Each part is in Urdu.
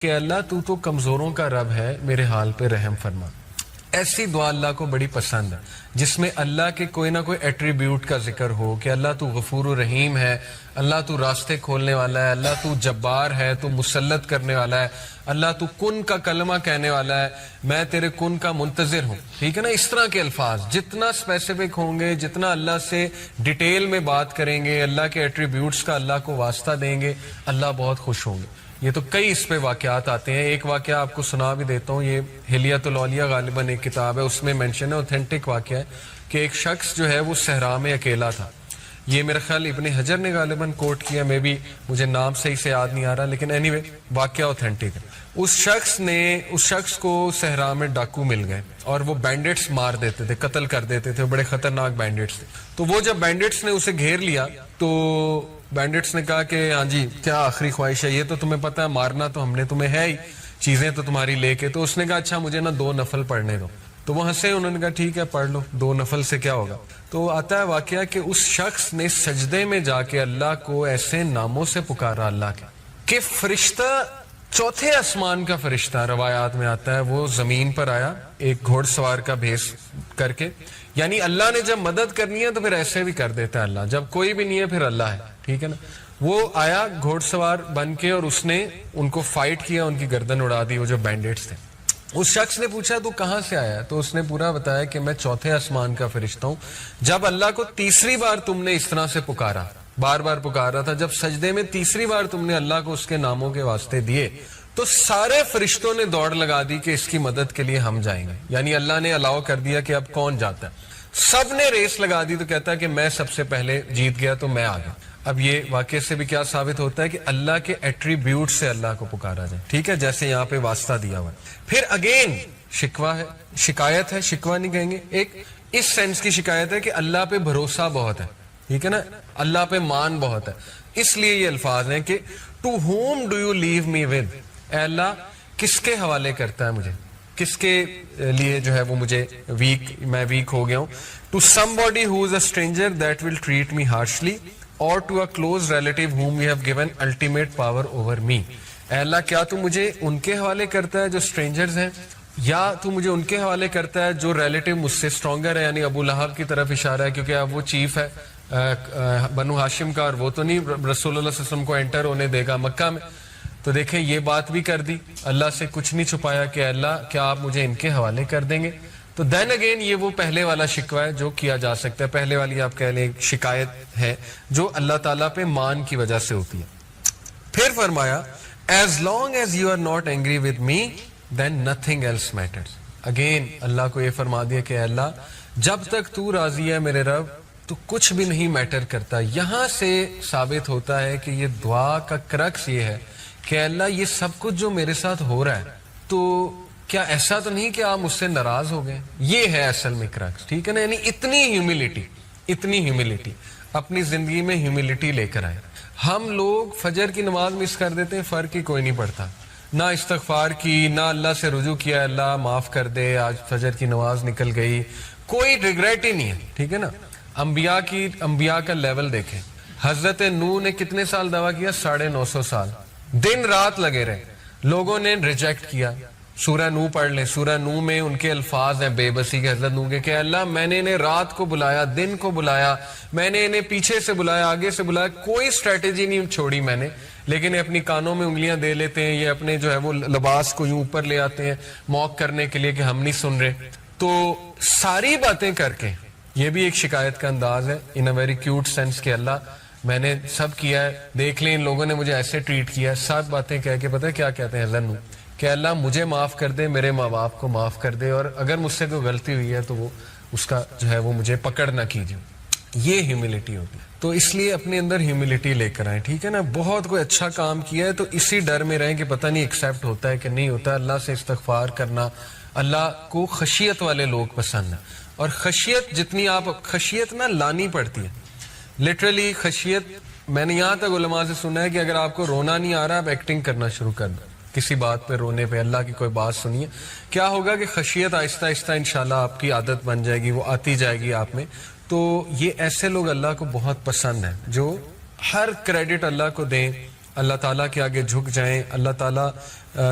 کہ اللہ تو کمزوروں کا رب ہے، میرے حال پہ رحم فرما. ایسی دعا اللہ کو بڑی پسند ہے جس میں اللہ کے کوئی نہ کوئی ایٹریبیوٹ کا ذکر ہو کہ اللہ تو غفور و رحیم ہے، اللہ تو راستے کھولنے والا ہے، اللہ تو جبار ہے، تو مسلط کرنے والا ہے، اللہ تو کن کا کلمہ کہنے والا ہے، میں تیرے کن کا منتظر ہوں. ٹھیک ہے نا؟ اس طرح کے الفاظ جتنا اسپیسیفک ہوں گے، جتنا اللہ سے ڈیٹیل میں بات کریں گے، اللہ کے ایٹریبیوٹس کا اللہ کو واسطہ دیں گے، اللہ بہت خوش ہوں گے. یہ تو کئی اس پہ واقعات آتے ہیں. ایک واقعہ آپ کو سنا بھی دیتا ہوں. یہ حلیۃ الاولیاء غالباً ایک کتاب ہے، اس میں مینشن ہے، اوتھینٹک واقعہ ہے کہ ایک شخص جو ہے وہ صحرا میں اکیلا تھا. یہ میرا خیال ابن حجر نے غالباً کوٹ کیا، میں بھی مجھے نام صحیح سے یاد نہیں آ رہا، لیکن اینی وے واقعہ اوتھینٹک ہے. اس شخص کو صحرا میں ڈاکو مل گئے اور وہ بینڈٹس مار دیتے تھے، قتل کر دیتے تھے، بڑے خطرناک بینڈٹس تھے. تو وہ جب بینڈٹس نے اسے گھیر لیا تو بینڈٹس نے کہا کہ ہاں جی کیا آخری خواہش ہے؟ یہ تو تمہیں پتا ہے مارنا تو ہم نے تمہیں ہے ہی، چیزیں تو تمہاری لے کے. تو اس نے کہا اچھا مجھے نا 2 نفل پڑھنے دو. تو وہ ہنسے، انہوں نے کہا ٹھیک ہے پڑھ لو، 2 نفل سے کیا ہوگا. تو آتا ہے واقعہ کہ اس شخص نے سجدے میں جا کے اللہ کو ایسے ناموں سے پکارا اللہ کے کہ فرشتہ، چوتھے آسمان کا فرشتہ روایات میں آتا ہے، وہ زمین پر آیا ایک گھوڑ سوار کا بھیس کر کے. یعنی اللہ نے جب مدد کرنی ہے تو پھر ایسے بھی کر دیتا ہے اللہ، جب کوئی بھی نہیں ہے پھر اللہ ہے. ٹھیک ہے نا؟ وہ آیا گھوڑ سوار بن کے اور اس نے ان کو فائٹ کیا، ان کی گردن اڑا دی، وہ جو بینڈٹس تھے. اس شخص نے پوچھا تو کہاں سے آیا؟ تو اس نے پورا بتایا کہ میں چوتھے آسمان کا فرشتہ ہوں. جب اللہ کو تیسری بار تم نے اس طرح سے پکارا، بار بار پکارا تھا، جب سجدے میں تیسری بار تم نے اللہ کو اس کے ناموں کے واسطے دیے تو سارے فرشتوں نے دوڑ لگا دی کہ اس کی مدد کے لیے ہم جائیں گے. یعنی اللہ نے الاؤ کر دیا کہ اب کون جاتا ہے. سب نے ریس لگا دی. تو کہتا ہے کہ میں سب سے پہلے جیت گیا تو میں آ گیا. اب یہ واقعے سے بھی کیا ثابت ہوتا ہے کہ اللہ کے ایٹریبیوٹ سے اللہ کو پکارا جائے. ٹھیک ہے، جیسے یہاں پہ واسطہ دیا ہوا ہے. پھر اگین شکوہ ہے، شکایت ہے، شکوہ نہیں کہیں گے، ایک اس سینس کی شکایت ہے کہ اللہ پہ بھروسہ بہت ہے. ٹھیک ہے نا؟ اللہ پہ مان بہت ہے. اس لیے یہ الفاظ ہیں کہ to whom do you leave me with, اے اللہ کس کے حوالے کرتا ہے مجھے، کس کے لیے جو ہے وہ مجھے میں ویک ہو گیا ہوں. To somebody who is a stranger that will treat me harshly اور to a close relative whom you have given ultimate power over me. اے اللہ کیا تو مجھے ان کے حوالے کرتا ہے جو اسٹرینجرز ہیں، یا تو مجھے ان کے حوالے کرتا ہے جو ریلیٹیو مجھ سے اسٹرانگر ہے؟ یعنی ابو لہب کی طرف اشارہ ہے کیونکہ اب وہ چیف ہے بنو ہاشم کا، اور وہ تو نہیں رسول اللہ صلی اللہ علیہ وسلم کو انٹر ہونے دے گا مکہ میں. تو دیکھیں یہ بات بھی کر دی، اللہ سے کچھ نہیں چھپایا کہ اللہ کیا آپ مجھے ان کے حوالے کر دیں گے. تو دین اگین یہ وہ پہلے والا شکوہ ہے جو کیا جا سکتا ہے، پہلے والی آپ کہہ لیں شکایت ہے جو اللہ تعالیٰ پہ مان کی وجہ سے ہوتی ہے. پھر فرمایا as long as you are not angry with me then nothing else matters. Again Allah کو یہ فرما دیا کہ اللہ جب تک تو راضی ہے میرے رب تو کچھ بھی نہیں میٹر کرتا. یہاں سے ثابت ہوتا ہے کہ یہ دعا کا کرکس یہ ہے کہ اللہ یہ سب کچھ جو میرے ساتھ ہو رہا ہے تو کیا ایسا تو نہیں کہ آپ مجھ سے ناراض ہو گئے؟ یہ ہے اصل میں کرکس. ٹھیک ہے نا؟ یعنی اتنی ہیوملٹی اپنی زندگی میں ہیوملٹی لے کر آئے. ہم لوگ فجر کی نماز مس کر دیتے ہیں، فرق ہی کوئی نہیں پڑتا، نہ استغفار کی، نہ اللہ سے رجوع کیا اللہ معاف کر دے آج فجر کی نماز نکل گئی، کوئی ریگریٹ ہی نہیں ہے. ٹھیک ہے نا؟ انبیاء کا لیول دیکھیں. حضرت نوح نے کتنے سال دعویٰ کیا؟ 950 سال، دن رات لگے رہے، لوگوں نے ریجیکٹ کیا. سورہ نوح پڑھ لیں، سورہ نوح میں ان کے الفاظ ہیں بے بسی کے حضرت نوح کے کہ اللہ میں نے انہیں رات کو بلایا، دن کو بلایا، میں نے انہیں پیچھے سے بلایا، آگے سے بلایا، کوئی اسٹریٹجی نہیں چھوڑی میں نے. لیکن یہ اپنی کانوں میں انگلیاں دے لیتے ہیں، یہ اپنے جو ہے وہ لباس کو یوں اوپر لے آتے ہیں موک کرنے کے لیے کہ ہم نہیں سن رہے. تو ساری باتیں کر کے یہ بھی ایک شکایت کا انداز ہے ان اے ویری کیوٹ سینس کہ اللہ میں نے سب کیا ہے، دیکھ لیں ان لوگوں نے مجھے ایسے ٹریٹ کیا ہے. سب باتیں کہہ کے پتہ ہے کیا کہتے ہیں حضرت نوح کہ اللہ مجھے معاف کر دے، میرے ماں باپ کو معاف کر دے، اور اگر مجھ سے کوئی غلطی ہوئی ہے تو وہ اس کا جو ہے وہ مجھے پکڑ نہ کیجیے. یہ ہیوملٹی ہوتی ہے. تو اس لیے اپنے اندر ہیوملٹی لے کر آئیں. ٹھیک ہے نا؟ بہت کوئی اچھا کام کیا ہے تو اسی ڈر میں رہیں کہ پتہ نہیں ایکسیپٹ ہوتا ہے کہ نہیں ہوتا. اللہ سے استغفار کرنا، اللہ کو خشیت والے لوگ پسند ہیں. اور خشیت جتنی خشیت نہ لانی پڑتی ہے. لٹرلی خشیت، میں نے یہاں تک علماء سے سنا ہے کہ اگر آپ کو رونا نہیں آ رہا آپ ایکٹنگ کرنا شروع کر دیں کسی بات پہ رونے پہ. اللہ کی کوئی بات سنیے، کیا ہوگا کہ خشیت آہستہ آہستہ انشاءاللہ آپ کی عادت بن جائے گی، وہ آتی جائے گی آپ میں. تو یہ ایسے لوگ اللہ کو بہت پسند ہیں جو ہر کریڈٹ اللہ کو دیں، اللہ تعالیٰ کے آگے جھک جائیں, اللہ تعالیٰ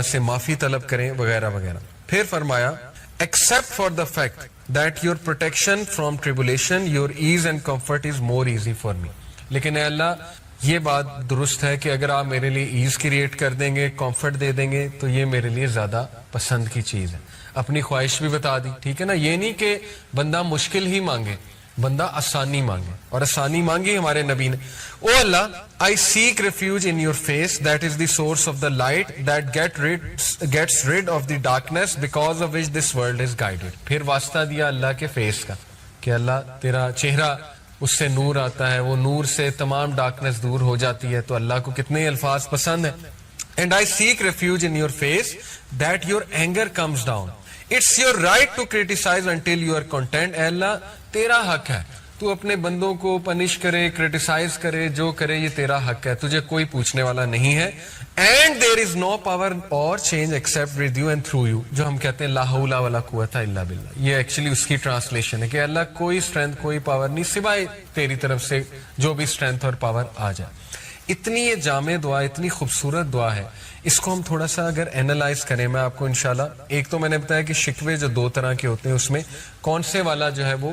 سے معافی طلب کریں وغیرہ وغیرہ. پھر فرمایا except for the fact that your protection from tribulation, your ease and comfort is more easy for me. لیکن اے اللہ یہ بات درست ہے کہ اگر آپ میرے لیے ایز کریٹ کر دیں گے, کمفرٹ دے دیں گے, تو یہ میرے لیے زیادہ پسند کی چیز ہے. اپنی خواہش بھی بتا دی, ٹھیک ہے نا. یہ نہیں کہ بندہ مشکل ہی مانگے, بندہ آسانی مانگے, اور آسانی مانگی ہمارے نبی نے. او اللہ, I seek refuge in your face, that is the source of the light that gets rid of the darkness because of which this world is guided. پھر واسطہ دیا اللہ کے فیس کا کہ اللہ تیرا چہرہ, اس سے نور آتا ہے, وہ نور سے تمام ڈارکنس دور ہو جاتی ہے. تو اللہ کو کتنے الفاظ پسند ہیں. And I seek refuge in your face that your anger comes down. It's your right to criticize until you are content. اے اللہ تیرا حق ہے, تو اپنے بندوں کو پنش کرے, کرٹیسائز کرے, جو کرے یہ تیرا حق ہے, تجھے کوئی پوچھنے والا نہیں ہے. And there is no power or change except with you and through you. جو ہم کہتے ہیں لا حول ولا قوت الا باللہ, یہ ایکچولی اس کی ٹرانسلیشن ہے کہ اللہ کوئی اسٹرینتھ, کوئی پاور نہیں سوائے تیری طرف سے جو بھی اسٹرینتھ اور پاور آ جائے. اتنی یہ جامع دعا, اتنی خوبصورت دعا ہے. اس کو ہم تھوڑا سا اگر اینالائز کریں, میں آپ کو انشاءاللہ, ایک تو میں نے بتایا کہ شکوے جو دو طرح کے ہوتے ہیں, اس میں کون سے والا جو ہے وہ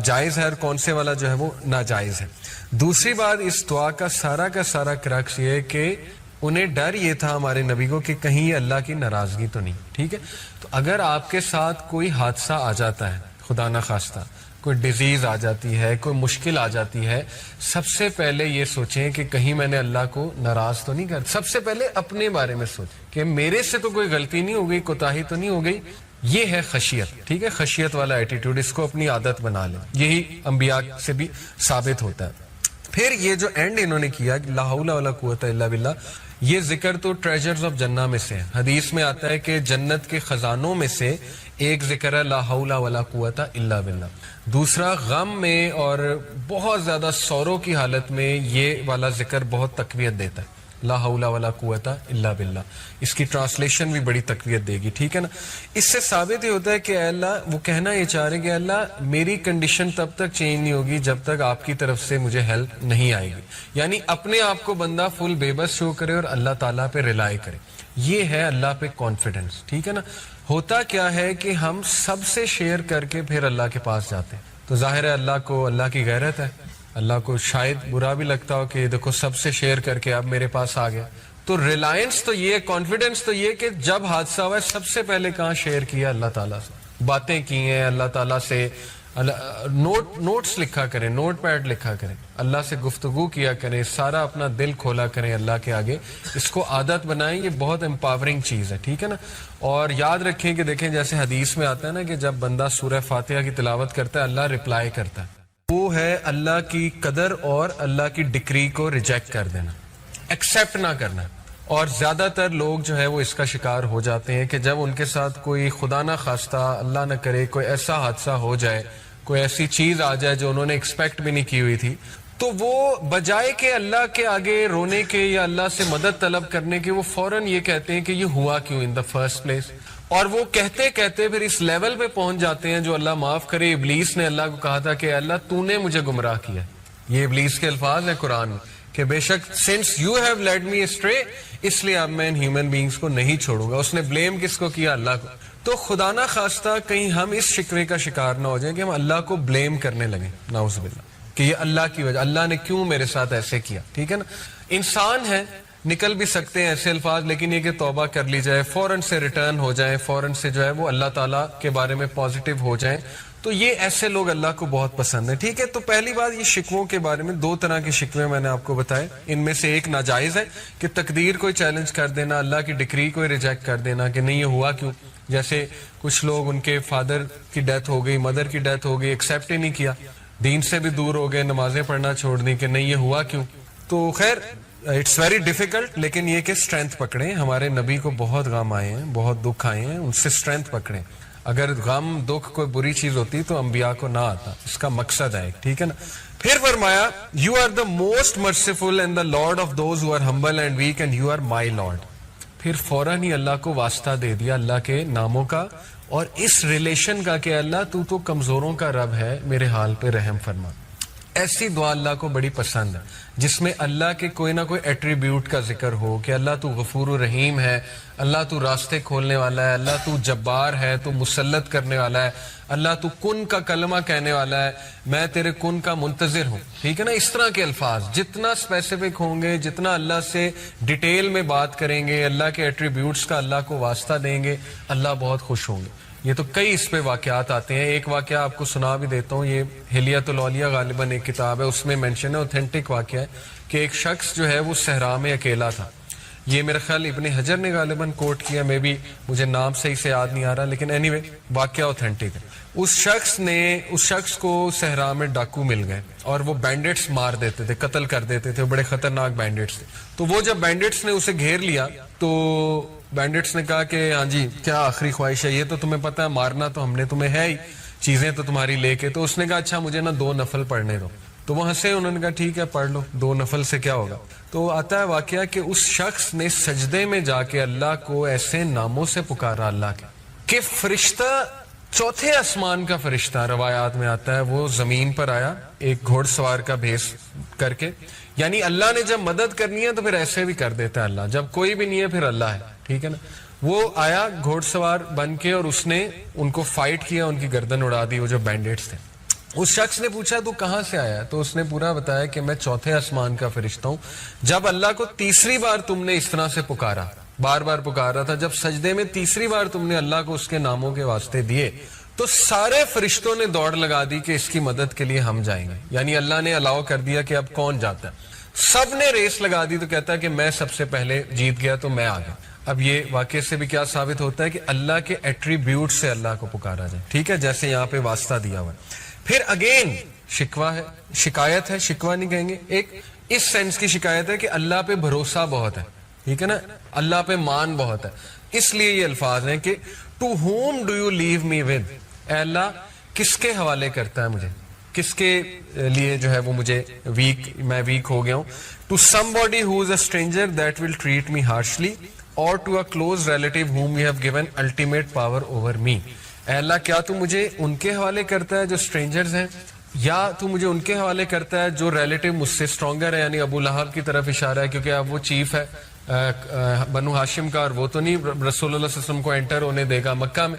جائز ہے اور کون سے والا جو ہے وہ ناجائز ہے. دوسری بات, اس دعا کا سارا کرکس یہ ہے کہ انہیں ڈر یہ تھا ہمارے نبی کو کہ کہیں یہ اللہ کی ناراضگی تو نہیں. ٹھیک ہے, تو اگر آپ کے ساتھ کوئی حادثہ آ جاتا ہے, خدا نخواستہ کوئی ڈیزیز آ جاتی ہے, کوئی مشکل آ جاتی ہے, سب سے پہلے یہ سوچیں کہ کہیں میں نے اللہ کو ناراض تو نہیں کر. سب سے پہلے اپنے بارے میں سوچیں کہ میرے سے تو کوئی غلطی نہیں ہو گئی, کوتاہی تو نہیں ہو گئی. یہ ہے خشیت. ٹھیک ہے, خشیت والا ایٹیٹیوڈ, اس کو اپنی عادت بنا لیں. یہی انبیاء سے بھی ثابت ہوتا ہے. پھر یہ جو اینڈ انہوں نے کیا لا حول ولا قوت الا باللہ, یہ ذکر تو ٹریجرز آف جنہ میں سے ہے. حدیث میں آتا ہے کہ جنت کے خزانوں میں سے ایک ذکر ہے لا حول ولا قوت الا باللہ. دوسرا, غم میں اور بہت زیادہ سورو کی حالت میں یہ والا ذکر بہت تقویت دیتا ہے, لا حول ولا قوت الا باللہ. اس کی ٹرانسلیشن بھی بڑی تقویت دے گی. ٹھیک ہے نا. اس سے ثابت یہ ہوتا ہے کہ اے اللہ, وہ کہنا یہ چاہ رہے ہیں کہ اللہ میری کنڈیشن تب تک چینج نہیں ہوگی جب تک آپ کی طرف سے مجھے ہیلپ نہیں آئے گی. یعنی اپنے آپ کو بندہ فل بے بس شو کرے اور اللہ تعالیٰ پہ ریلائی کرے. یہ ہے اللہ پہ کانفیڈنس. ٹھیک ہے نا. ہوتا کیا ہے کہ ہم سب سے شیئر کر کے پھر اللہ کے پاس جاتے ہیں, تو ظاہر ہے اللہ کو, اللہ کی غیرت ہے, اللہ کو شاید برا بھی لگتا ہو کہ دیکھو سب سے شیئر کر کے اب میرے پاس آ گیا. تو ریلائنس تو یہ, کانفیڈنس تو یہ کہ جب حادثہ ہوا ہے سب سے پہلے کہاں شیئر کیا, اللہ تعالیٰ سے باتیں کی ہیں, اللہ تعالیٰ سے نوٹس لکھا کریں, نوٹ پیڈ لکھا کریں, اللہ سے گفتگو کیا کریں, سارا اپنا دل کھولا کریں اللہ کے آگے. اس کو عادت بنائیں, یہ بہت امپاورنگ چیز ہے. ٹھیک ہے نا. اور یاد رکھیں کہ دیکھیں جیسے حدیث میں آتا ہے نا کہ جب بندہ سورہ فاتحہ کی تلاوت کرتا ہے اللہ رپلائی کرتا ہے. وہ ہے اللہ کی قدر اور اللہ کی ڈکری کو ریجیکٹ کر دینا, ایکسیپٹ نہ کرنا. اور زیادہ تر لوگ جو ہے وہ اس کا شکار ہو جاتے ہیں کہ جب ان کے ساتھ کوئی خدا نہ خواستہ, اللہ نہ کرے, کوئی ایسا حادثہ ہو جائے, کوئی ایسی چیز آ جائے جو انہوں نے ایکسپیکٹ بھی نہیں کی ہوئی تھی, تو وہ بجائے کہ اللہ کے آگے رونے کے یا اللہ سے مدد طلب کرنے کے, وہ فوراً یہ کہتے ہیں کہ یہ ہوا کیوں ان دا فرسٹ پلیس. اور وہ کہتے کہتے پھر اس لیول پہ پہنچ جاتے ہیں جو اللہ معاف کرے. ابلیس نے اللہ کو کہا تھا کہ اللہ تو نے مجھے گمراہ کیا. یہ ابلیس کے الفاظ ہیں قرآن میں کہ بے شک since you have led me astray, اس لیے اب میں ان ہیومن بینگز کو نہیں چھوڑوں گا. اس نے بلیم کس کو کیا, اللہ کو. تو خدا نہ خواستہ کہیں ہم اس شکوے کا شکار نہ ہو جائیں کہ ہم اللہ کو بلیم کرنے لگیں, نعوذ باللہ, کہ یہ اللہ کی وجہ, اللہ نے کیوں میرے ساتھ ایسے کیا. ٹھیک ہے نا. انسان ہے, نکل بھی سکتے ہیں ایسے الفاظ, لیکن یہ کہ توبہ کر لی جائے, فوراً سے ریٹرن ہو جائیں, فوراً سے جو ہے وہ اللہ تعالیٰ کے بارے میں پازیٹیو ہو جائیں. تو یہ ایسے لوگ اللہ کو بہت پسند ہیں. ٹھیک ہے. تو پہلی بات, یہ شکووں کے بارے میں دو طرح کے شکوے میں نے آپ کو بتائے. ان میں سے ایک ناجائز ہے کہ تقدیر کو چیلنج کر دینا, اللہ کی ڈکری کو ریجیکٹ کر دینا کہ نہیں یہ ہوا کیوں. جیسے کچھ لوگ ان کے فادر کی ڈیتھ ہو گئی, مدر کی ڈیتھ ہو گئی, ایکسیپٹ ہی نہیں کیا, دین سے بھی دور ہو گئے, نمازیں پڑھنا چھوڑ دی کہ نہیں یہ ہوا کیوں. تو خیر اٹس ویری ڈیفیکلٹ, لیکن یہ کہ اسٹرینتھ پکڑیں. ہمارے نبی کو بہت غم آئے ہیں, بہت دکھ آئے ہیں, ان سے اسٹرینتھ پکڑیں. اگر غم دکھ کوئی بری چیز ہوتی تو انبیاء کو نہ آتا, اس کا مقصد ہے. ٹھیک ہے نا. پھر فرمایا you are the most merciful and the lord of those who are humble and weak and you are my lord. پھر فوراً ہی اللہ کو واسطہ دے دیا اللہ کے ناموں کا اور اس ریلیشن کا کہ اللہ تو کمزوروں کا رب ہے, میرے حال پہ رحم فرما. ایسی دعا اللہ کو بڑی پسند ہے جس میں اللہ کے کوئی نہ کوئی ایٹریبیوٹ کا ذکر ہو کہ اللہ تو غفور و رحیم ہے، اللہ تو راستے کھولنے والا ہے، اللہ تو جبار ہے، تو مسلط کرنے والا ہے، اللہ تو کن کا کلمہ کہنے والا ہے، میں تیرے کن کا منتظر ہوں، ٹھیک ہے نا. اس طرح کے الفاظ جتنا اسپیسیفک ہوں گے، جتنا اللہ سے ڈیٹیل میں بات کریں گے، اللہ کے ایٹریبیوٹس کا اللہ کو واسطہ دیں گے، اللہ بہت خوش ہوں گے. یہ تو کئی اس پہ واقعات آتے ہیں. ایک واقعہ آپ کو سنا بھی دیتا ہوں، یہ حلیۃ الاولیاء غالباً ایک کتاب ہے، اس میں مینشن ہے، اوتھینٹک واقعہ ہے کہ ایک شخص جو ہے وہ صحرا میں اکیلا تھا. یہ میرا خیال ابن حجر نے غالباً کوٹ کیا، میں بھی مجھے نام صحیح سے یاد نہیں آ رہا، لیکن اینی وے واقعہ اوتھینٹک ہے. اس شخص کو صحرا میں ڈاکو مل گئے اور وہ بینڈٹس مار دیتے تھے، قتل کر دیتے تھے، بڑے خطرناک بینڈٹس تھے. تو وہ جب بینڈٹس نے اسے گھیر لیا تو بینڈٹس نے کہا کہ ہاں جی کیا آخری خواہش ہے، یہ تو تمہیں پتہ ہے مارنا تو ہم نے تمہیں ہے ہی، چیزیں تو تمہاری لے کے. تو اس نے کہا اچھا مجھے نا 2 نفل پڑھنے دو. تو وہ ہنسے، انہوں نے کہا ٹھیک ہے پڑھ لو، 2 نفل سے کیا ہوگا. تو آتا ہے واقعہ کہ اس شخص نے سجدے میں جا کے اللہ کو ایسے ناموں سے پکارا اللہ کے کہ فرشتہ، چوتھے آسمان کا فرشتہ روایات میں آتا ہے، وہ زمین پر آیا ایک گھوڑ سوار کا بھیس کر کے. یعنی اللہ نے جب مدد کرنی ہے تو پھر ایسے بھی کر دیتا ہے اللہ، جب کوئی بھی نہیں ہے پھر اللہ ہے، ٹھیک ہے نا. وہ آیا گھوڑ سوار بن کے اور اس نے ان کو فائٹ کیا، ان کی گردن اڑا دی، وہ جو بینڈیٹس تھے. اس شخص نے پوچھا تو کہاں سے آیا؟ تو اس نے پورا بتایا کہ میں چوتھے آسمان کا فرشتہ ہوں. جب اللہ کو تیسری بار تم نے اس طرح سے پکارا، بار بار پکارا تھا، جب سجدے میں تیسری بار تم نے اللہ کو اس کے ناموں کے واسطے دیے تو سارے فرشتوں نے دوڑ لگا دی کہ اس کی مدد کے لیے ہم جائیں گے. یعنی اللہ نے الاؤ کر دیا کہ اب کون جاتا ہے. سب نے ریس لگا دی. تو کہتا ہے کہ میں سب سے پہلے جیت گیا تو میں آ گیا. اب یہ واقعے سے بھی کیا ثابت ہوتا ہے کہ اللہ کے ایٹریبیوٹ سے اللہ کو پکارا جائے، ٹھیک ہے، جیسے یہاں پہ واسطہ دیا ہوا ہے. پھر اگین شکوہ ہے، شکایت ہے، شکوہ نہیں کہیں گے، ایک اس سینس کی شکایت ہے کہ اللہ پہ بھروسہ بہت ہے، ٹھیک ہے نا، اللہ پہ مان بہت ہے. اس لیے یہ الفاظ ہیں کہ to whom do you leave me with, اے اللہ کس کے حوالے کرتا ہے مجھے، کس کے لیے جو ہے وہ مجھے میں ویک ہو گیا ہوں. To somebody who is a stranger that will treat me harshly اور to a close relative whom you have given ultimate power over me. اے اللہ کیا تو مجھے ان کے حوالے کرتا ہے جو اسٹرینجرز ہیں، یا تو مجھے ان کے حوالے کرتا ہے جو ریلیٹیو مجھ سے اسٹرانگر ہے. یعنی ابو لہب کی طرف اشارہ ہے کیونکہ اب وہ چیف ہے بنو ہاشم کا، اور وہ تو نہیں رسول اللہ صلی اللہ علیہ وسلم کو انٹر ہونے دے گا مکہ میں.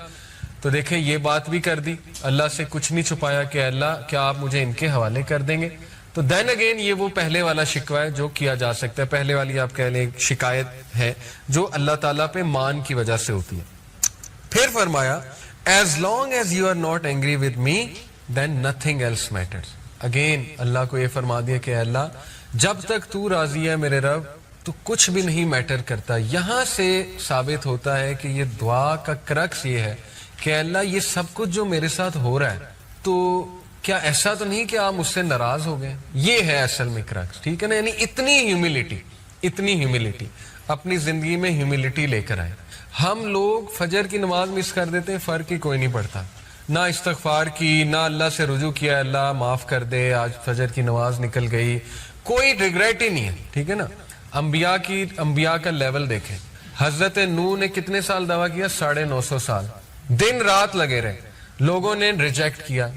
تو دیکھیں یہ بات بھی کر دی، اللہ سے کچھ نہیں چھپایا کہ اللہ کیا آپ مجھے ان کے حوالے کر دیں گے. تو دین اگین یہ وہ پہلے والا شکوہ ہے جو کیا جا سکتا ہے، پہلے والی آپ کہہ لیں شکایت ہے جو اللہ تعالیٰ پہ مان کی وجہ سے ہوتی ہے. پھر فرمایا as long as you are not angry with me then nothing else matters. Again Allah کو یہ فرما دیا کہ اللہ جب تک تو راضی ہے میرے رب تو کچھ بھی نہیں میٹر کرتا. یہاں سے ثابت ہوتا ہے کہ یہ دعا کا کرکس یہ ہے کہ اللہ یہ سب کچھ جو میرے ساتھ ہو رہا ہے تو کیا ایسا تو نہیں کہ آپ مجھ سے ناراض ہو گئے. یہ ہے اصل میں کرکس، ٹھیک ہے نا. یعنی اتنی ہیوملٹی اپنی زندگی میں ہیوملٹی لے کر آئے. ہم لوگ فجر کی نماز مس کر دیتے ہیں، فرق ہی کوئی نہیں پڑتا، نہ استغفار کی، نہ اللہ سے رجوع کیا اللہ معاف کر دے آج فجر کی نماز نکل گئی، کوئی ریگریٹ ہی نہیں ہے، ٹھیک ہے نا. انبیاء کا لیول دیکھیں. حضرت نوح نے کتنے سال دعویٰ کیا؟ 950 سال، دن رات لگے رہے. لوگوں نے ریجیکٹ کیا.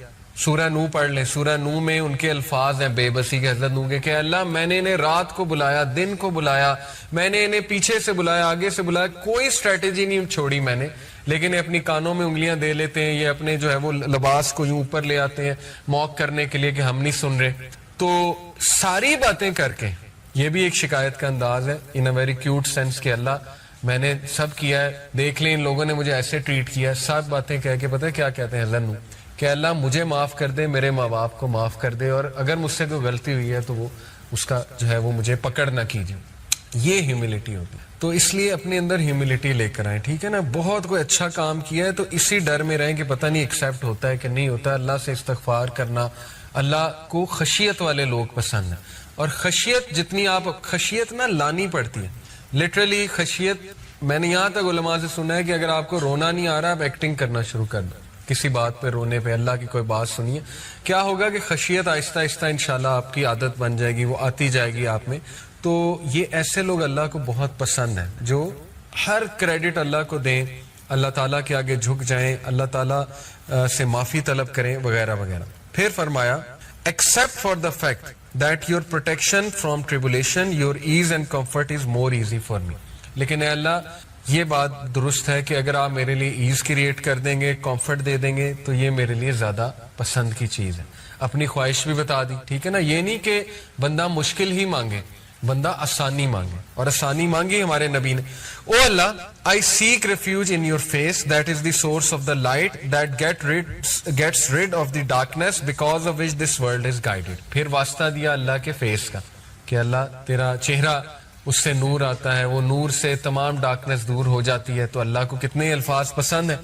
سورہ نوح پڑھ لیں، سورہ نوح میں ان کے الفاظ ہیں بے بسی کے حضرت نوح کے کہ اللہ میں نے انہیں رات کو بلایا، دن کو بلایا، میں نے انہیں پیچھے سے بلایا، آگے سے بلایا، کوئی اسٹریٹجی نہیں چھوڑی میں نے. لیکن اپنی کانوں میں انگلیاں دے لیتے ہیں، یہ اپنے جو ہے وہ لباس کو یوں اوپر لے آتے ہیں موک کرنے کے لیے کہ ہم نہیں سن رہے. تو ساری باتیں کر کے یہ بھی ایک شکایت کا انداز ہے ان اے ویری کیوٹ سینس کہ اللہ میں نے سب کیا ہے، دیکھ لیں ان لوگوں نے مجھے ایسے ٹریٹ کیا. سب باتیں کہہ کے پتہ ہے کیا کہتے ہیں حضرت نوح کہ اللہ مجھے معاف کر دے، میرے ماں باپ کو معاف کر دے، اور اگر مجھ سے کوئی غلطی ہوئی ہے تو وہ اس کا جو ہے وہ مجھے پکڑ نہ کیجیے. یہ ہیوملٹی ہوتی ہے. تو اس لیے اپنے اندر ہیوملٹی لے کر آئیں، ٹھیک ہے نا. بہت کوئی اچھا کام کیا ہے تو اسی ڈر میں رہیں کہ پتہ نہیں ایکسیپٹ ہوتا ہے کہ نہیں ہوتا. اللہ سے استغفار کرنا، اللہ کو خشیت والے لوگ پسند ہیں. اور خشیت جتنی آپ خشیت نہ لانی پڑتی ہے، لٹرلی خشیت. میں نے یہاں تک علماء سے سنا ہے کہ اگر آپ کو رونا نہیں آ رہا آپ ایکٹنگ کرنا شروع کر دیں کسی بات پہ رونے پہ. اللہ کی کوئی بات سنیے، کیا ہوگا کہ خشیت آہستہ آہستہ انشاءاللہ آپ کی عادت بن جائے گی، وہ آتی جائے گی آپ میں. تو یہ ایسے لوگ اللہ کو بہت پسند ہیں جو ہر کریڈٹ اللہ کو دیں، اللہ تعالیٰ کے آگے جھک جائیں، اللہ تعالیٰ سے معافی طلب کریں وغیرہ وغیرہ. پھر فرمایا except for the fact that your protection from tribulation, your ease and comfort is more easy for me. لیکن اے اللہ یہ بات درست ہے کہ اگر آپ میرے لیے ایز کریٹ کر دیں گے, کمفرٹ دے دیں گے, تو یہ میرے لیے زیادہ پسند کی چیز ہے. اپنی خواہش بھی بتا دی, ٹھیک ہے نا. یہ نہیں کہ بندہ مشکل ہی مانگے, بندہ آسانی مانگے, اور آسانی مانگی ہمارے نبی نے. او اللہ, I seek refuge in your face, that is the source of the light that gets rid of the darkness because of which this world is guided. پھر واسطہ دیا اللہ کے فیس کا کہ اللہ تیرا چہرہ, اس سے نور آتا ہے, وہ نور سے تمام ڈارکنس دور ہو جاتی ہے. تو اللہ کو کتنے الفاظ پسند ہیں.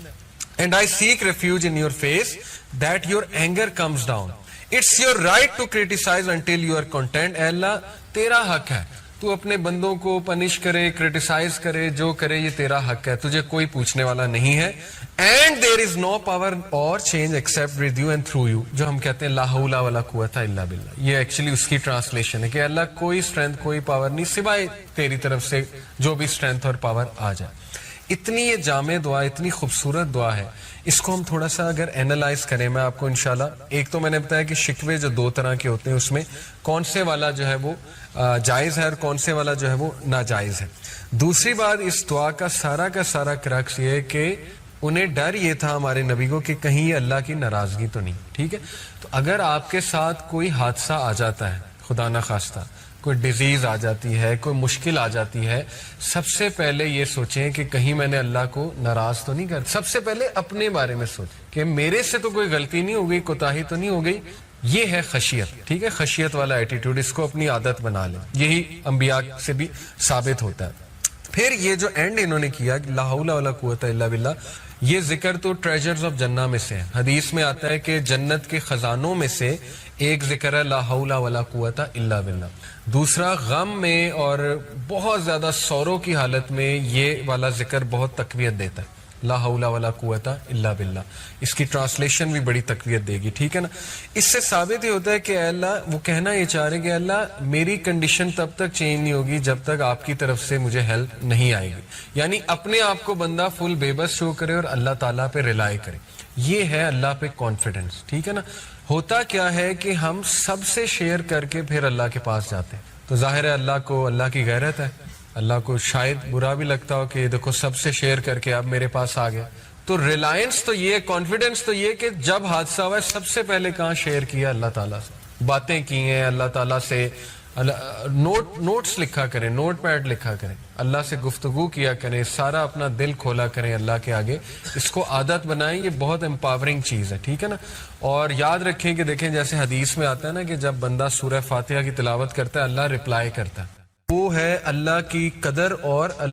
And I seek refuge in your face that your anger comes down. It's your right to criticize until you are content. اے اللہ تیرا حق ہے, تو اپنے بندوں کو پنش کرے, کرٹیسائز کرے, جو کرے یہ تیرا حق ہے, تجھے کوئی پوچھنے والا نہیں ہے. And there is no power or change except with you and through you. جو ہم کہتے ہیں لا حول ولا قوت الا باللہ, یہ ایکچولی اس کی ٹرانسلیشن ہے کہ اللہ کوئی اسٹرینتھ, کوئی پاور نہیں سوائے تیری طرف سے جو بھی اسٹرینتھ اور پاور آ جائے. اتنی یہ جامع دعا, اتنی خوبصورت دعا ہے. اس کو ہم تھوڑا سا اگر اینالائز کریں, میں آپ کو انشاءاللہ, ایک تو میں نے بتایا کہ شکوے جو دو طرح کے ہوتے ہیں, اس میں کون سے والا جو ہے وہ جائز ہے اور کون سے والا جو ہے وہ ناجائز ہے. دوسری بات, اس دعا کا سارا کرکس یہ ہے کہ انہیں ڈر یہ تھا ہمارے نبی کو کہ کہیں یہ اللہ کی ناراضگی تو نہیں. ٹھیک ہے, تو اگر آپ کے ساتھ کوئی حادثہ آ جاتا ہے, خدا نخواستہ کوئی ڈیزیز آ جاتی ہے, کوئی مشکل آ جاتی ہے, سب سے پہلے یہ سوچیں کہ کہیں میں نے اللہ کو ناراض تو نہیں کر. سب سے پہلے اپنے بارے میں سوچیں کہ میرے سے تو کوئی غلطی نہیں ہو گئی, کوتاہی تو نہیں ہو گئی. یہ ہے خشیت. ٹھیک ہے, خشیت والا ایٹیٹیوڈ, اس کو اپنی عادت بنا لیں. یہی انبیاء سے بھی ثابت ہوتا ہے. پھر یہ جو اینڈ انہوں نے کیا لا حول ولا قوت الا باللہ, یہ ذکر تو ٹریجرز آف جنہ میں سے ہے. حدیث میں آتا ہے کہ جنت کے خزانوں میں سے ایک ذکر ہے لا حول ولا قوت الا باللہ. دوسرا, غم میں اور بہت زیادہ سورو کی حالت میں یہ والا ذکر بہت تقویت دیتا ہے, لا حول ولا قوت الا باللہ. اس کی ٹرانسلیشن بھی بڑی تقویت دے گی. ٹھیک ہے نا. اس سے ثابت یہ ہوتا ہے کہ اے اللہ, وہ کہنا یہ چاہ رہے کہ اللہ میری کنڈیشن تب تک چینج نہیں ہوگی جب تک آپ کی طرف سے مجھے ہیلپ نہیں آئے گی. یعنی اپنے آپ کو بندہ فل بے بس شو کرے اور اللہ تعالیٰ پہ ریلائی کرے. یہ ہے اللہ پہ کانفیڈنس. ٹھیک ہے نا. ہوتا کیا ہے کہ ہم سب سے شیئر کر کے پھر اللہ کے پاس جاتے ہیں, تو ظاہر ہے اللہ کو, اللہ کی غیرت ہے, اللہ کو شاید برا بھی لگتا ہو کہ دیکھو سب سے شیئر کر کے اب میرے پاس آ گیا. تو ریلائنس تو یہ, کانفیڈنس تو یہ کہ جب حادثہ ہوا ہے سب سے پہلے کہاں شیئر کیا, اللہ تعالیٰ سے باتیں کی ہیں, اللہ تعالیٰ سے نوٹس لکھا کریں, نوٹ پیڈ لکھا کریں, اللہ سے گفتگو کیا کریں, سارا اپنا دل کھولا کریں اللہ کے آگے. اس کو عادت بنائیں, یہ بہت امپاورنگ چیز ہے. ٹھیک ہے نا. اور یاد رکھیں کہ دیکھیں جیسے حدیث میں آتا ہے نا کہ جب بندہ سورہ فاتحہ کی تلاوت کرتا ہے اللہ رپلائی کرتا ہے. وہ ہے اللہ کی قدر اور